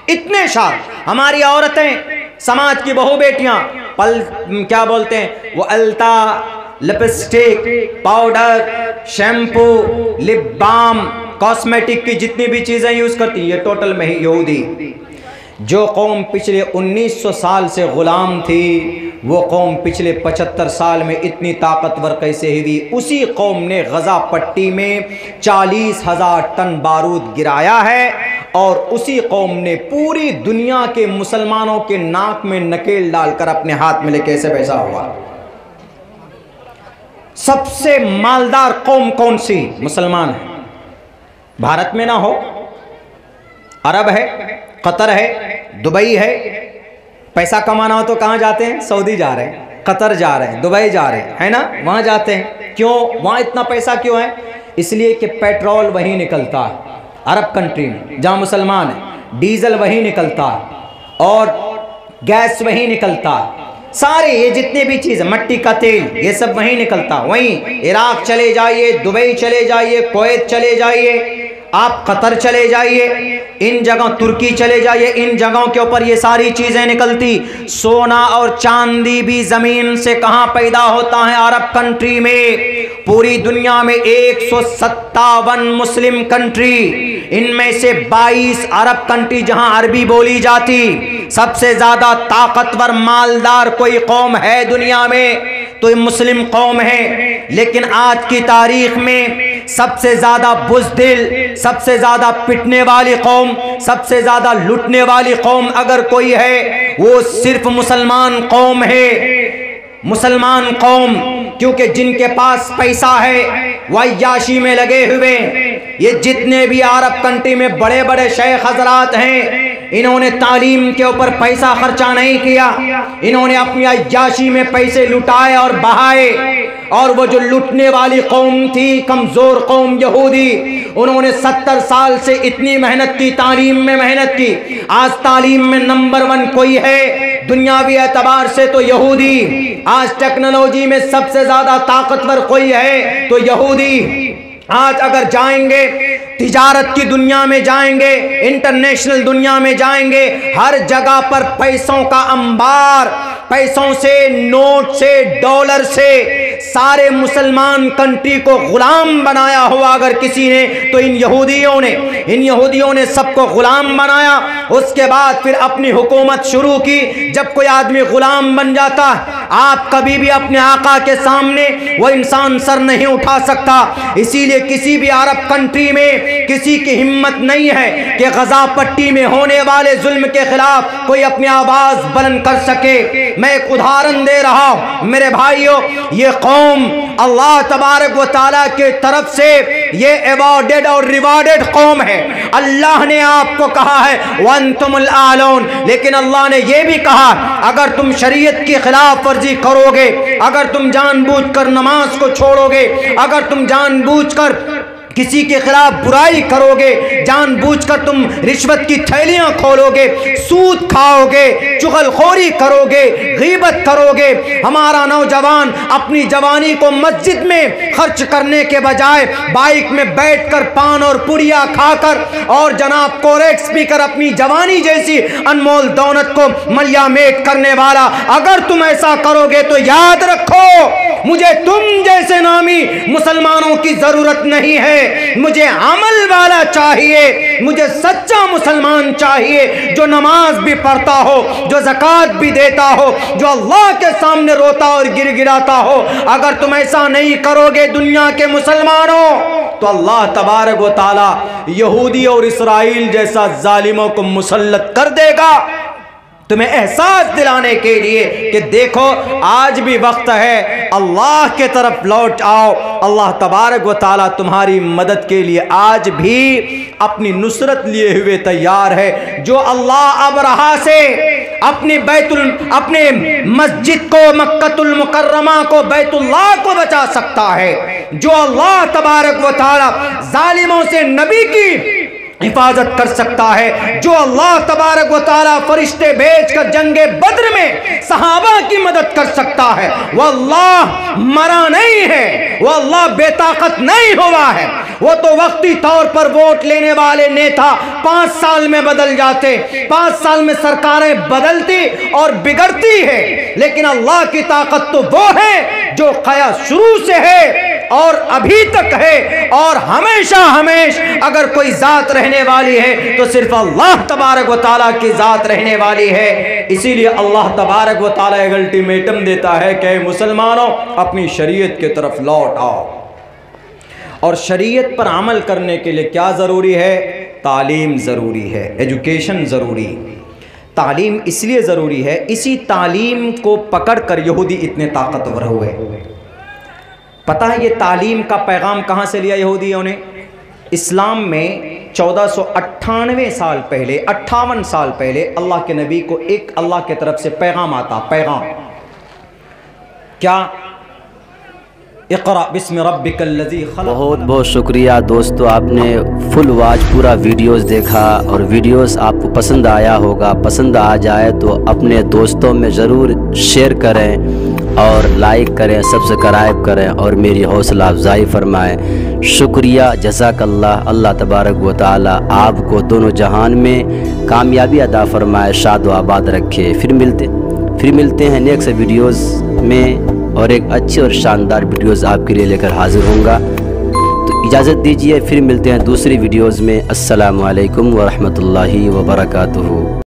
اتنے شارپ. ہماری عورتیں، سماج کی بہو بیٹیاں کیا بولتے ہیں وہ التا، lipstick, powder, shampoo, lip balm, cosmetic کی جتنی بھی چیزیں یوز کرتی ہیں، یہ ٹوٹل میں ہی یہودی. جو قوم پچھلے 1900 سال سے غلام تھی، وہ قوم پچھلے 75 سال میں اتنی طاقتور کیسے ہوئی؟ اسی قوم نے غزہ پٹی میں 40,000 ٹن بارود گرایا ہے، اور اسی قوم نے پوری دنیا کے مسلمانوں کے ناک میں نکیل ڈال کر اپنے ہاتھ میں لے کے ایسے بیسا ہوا. سب سے مالدار قوم کون سی؟ مسلمان ہے. بھارت میں نہ ہو، عرب ہے، قطر ہے، دبئی ہے. پیسہ کمانا ہو تو کہاں جاتے ہیں؟ سعودی جا رہے ہیں، قطر جا رہے ہیں، دبئی جا رہے ہیں، ہے نا؟ وہاں جاتے ہیں. کیوں وہاں اتنا پیسہ کیوں ہے؟ اس لیے کہ پیٹرول وہیں نکلتا ہے عرب کنٹری میں جہاں مسلمان ہیں، ڈیزل وہیں نکلتا ہے، اور گیس وہیں نکلتا ہے. سارے یہ جتنے بھی چیزیں، مٹی کا تیل، یہ سب وہیں نکلتا. وہیں عراق چلے جائیے، دبئی چلے جائیے، کویت چلے جائیے، آپ قطر چلے جائیے، ان جگہوں، ترکی چلے جائیے، ان جگہوں کے اوپر یہ ساری چیزیں نکلتی. سونا اور چاندی بھی زمین سے کہاں پیدا ہوتا ہے؟ عرب کنٹری میں. پوری دنیا میں 157 مسلم کنٹری، ان میں سے 22 عرب کنٹری جہاں عربی بولی جاتی. سب سے زیادہ طاقتور مالدار کوئی قوم ہے دنیا میں تو یہ مسلم قوم ہے. لیکن آج کی تاریخ میں سب سے زیادہ بزدل، سب سے زیادہ پٹنے والی قوم، سب سے زیادہ لٹنے والی قوم اگر کوئی ہے، وہ صرف مسلمان قوم ہے. مسلمان قوم، کیونکہ جن کے پاس پیسہ ہے وہ عیاشی میں لگے ہوئے. یہ جتنے بھی عرب کنٹری میں بڑے بڑے شیخ حضرات ہیں، انہوں نے تعلیم کے اوپر پیسہ خرچہ نہیں کیا، انہوں نے اپنی عیاشی میں پیسے لٹائے اور بہائے. اور وہ جو لٹنے والی قوم تھی، کمزور قوم یہودی، انہوں نے 70 سال سے اتنی محنت کی، تعلیم میں محنت کی. آج تعلیم میں نمبر 1 کوئی ہے دنیاوی اعتبار سے تو یہودی. آج ٹیکنالوجی میں سب سے زیادہ طاقتور کوئی ہے تو یہودی. آج اگر جائیں گے تجارت کی دنیا میں، جائیں گے انٹرنیشنل دنیا میں، جائیں گے ہر جگہ پر پیسوں کا انبار، پیسوں سے، نوٹ سے، ڈالر سے. سارے مسلمان کنٹری کو غلام بنایا ہوا اگر کسی نے تو ان یہودیوں نے سب کو غلام بنایا. اس کے بعد پھر اپنی حکومت شروع کی. جب کوئی آدمی غلام بن جاتا، آپ کبھی بھی اپنے آقا کے سامنے وہ انسان سر نہیں اٹھا سکتا. اسی لیے کسی بھی عرب کنٹری میں کسی کی ہمت نہیں ہے کہ غزہ پٹی میں ہونے والے ظلم کے خلاف کوئی اپنی آواز بلند کر سکے. میں ایک ادھارن دے رہا ہوں میرے بھائیوں. یہ قوم اللہ تبارک و تعالیٰ کے طرف سے یہ ایوارڈڈ اور ریوارڈڈ قوم ہے. اللہ نے آپ کو کہا ہے وَأَنْتُمُ الْأَعْلَوْنَ، لیکن اللہ نے یہ بھی کہا اگر تم شریعت کی خلاف ورزی کرو گے، اگر تم جان بوجھ کر نماز کو چھوڑو گے، اگر تم جان بوجھ کر کسی کے خلاف برائی کرو گے، جان بوجھ کر تم رشوت کی تھیلیاں کھولو گے، سود کھاؤ گے، چغل خوری کرو گے، غیبت کرو گے. ہمارا نوجوان اپنی جوانی کو مسجد میں خرچ کرنے کے بجائے بائک میں بیٹھ کر پان اور پڑیا کھا کر اور جناب کوریکس پی کر اپنی جوانی جیسی انمول دولت کو ملیا میٹ کرنے والا، اگر تم ایسا کرو گے تو یاد رکھو مجھے تم جیسے نامی مسلمانوں کی ضرورت نہیں ہے. مجھے عمل والا چاہیے، مجھے سچا مسلمان چاہیے جو نماز بھی پڑھتا ہو، جو زکوٰۃ بھی دیتا ہو، جو اللہ کے سامنے روتا اور گر گراتا ہو. اگر تم ایسا نہیں کرو گے دنیا کے مسلمانوں تو اللہ تبارک و تعالی یہودی اور اسرائیل جیسا ظالموں کو مسلط کر دے گا. تمہیں احساس دلانے کے لیے کہ دیکھو آج بھی وقت ہے، اللہ کے طرف لوٹ آؤ. اللہ تبارک و تعالیٰ تمہاری مدد کے لیے آج بھی اپنی نصرت لیے ہوئے تیار ہے. جو اللہ ابرہا سے اپنے مسجد کو، مکہ المکرمہ کو، بیت اللہ کو بچا سکتا ہے، جو اللہ تبارک و تعالیٰ ظالموں سے نبی کی حفاظت کر سکتا ہے، جو اللہ تبارک و تعالیٰ فرشتے بھیج کر جنگ بدر میں صحابہ کی مدد کر سکتا ہے، وہ اللہ مرا نہیں ہے، وہ اللہ بے طاقت نہیں ہوا ہے۔ وہ تو وقتی طور پر ووٹ لینے والے نیتا 5 سال میں بدل جاتے، 5 سال میں سرکاریں بدلتی اور بگڑتی ہے، لیکن اللہ کی طاقت تو وہ ہے جو قیام شروع سے ہے اور ابھی تک ہے، اور ہمیشہ اگر کوئی ذات رہنے والی ہے تو صرف اللہ تبارک و تعالیٰ کی ذات رہنے والی ہے۔ اسی لیے اللہ تبارک و تعالیٰ ایک الٹیمیٹم دیتا ہے کہ مسلمانوں اپنی شریعت کی طرف لوٹ آؤ، اور شریعت پر عمل کرنے کے لیے کیا ضروری ہے؟ تعلیم ضروری ہے، ایجوکیشن ضروری۔ تعلیم اس لیے ضروری ہے، اسی تعلیم کو پکڑ کر یہودی اتنے طاقتور ہوئے۔ پتہ ہے یہ تعلیم کا پیغام کہاں سے لیا یہودیوں نے؟ اسلام میں 1498 سال پہلے، 58 سال پہلے اللہ کے نبی کو ایک اللہ کے طرف سے پیغام آتا، پیغام کیا؟ اقرأ بسم ربک الذی خلق۔ بہت بہت شکریہ دوستو، آپ نے فل واچ پورا ویڈیوز دیکھا، اور ویڈیوز آپ کو پسند آیا ہوگا۔ پسند آ جائے تو اپنے دوستوں میں ضرور شیئر کریں اور لائک کریں، سبسکرائب کریں اور میری حوصلہ افزائی فرمائیں۔ شکریہ، جزاک اللہ۔ اللہ تبارک و تعالی آپ کو دونوں جہان میں کامیابی عطا فرمائے، شاد و آباد رکھے۔ پھر ملتے ہیں نیکسٹ ویڈیوز میں، اور ایک اچھی اور شاندار ویڈیوز آپ کے لیے لے کر حاضر ہوں گا۔ تو اجازت دیجیے، پھر ملتے ہیں دوسری ویڈیوز میں۔ السلام علیکم ورحمۃ اللہ وبرکاتہ۔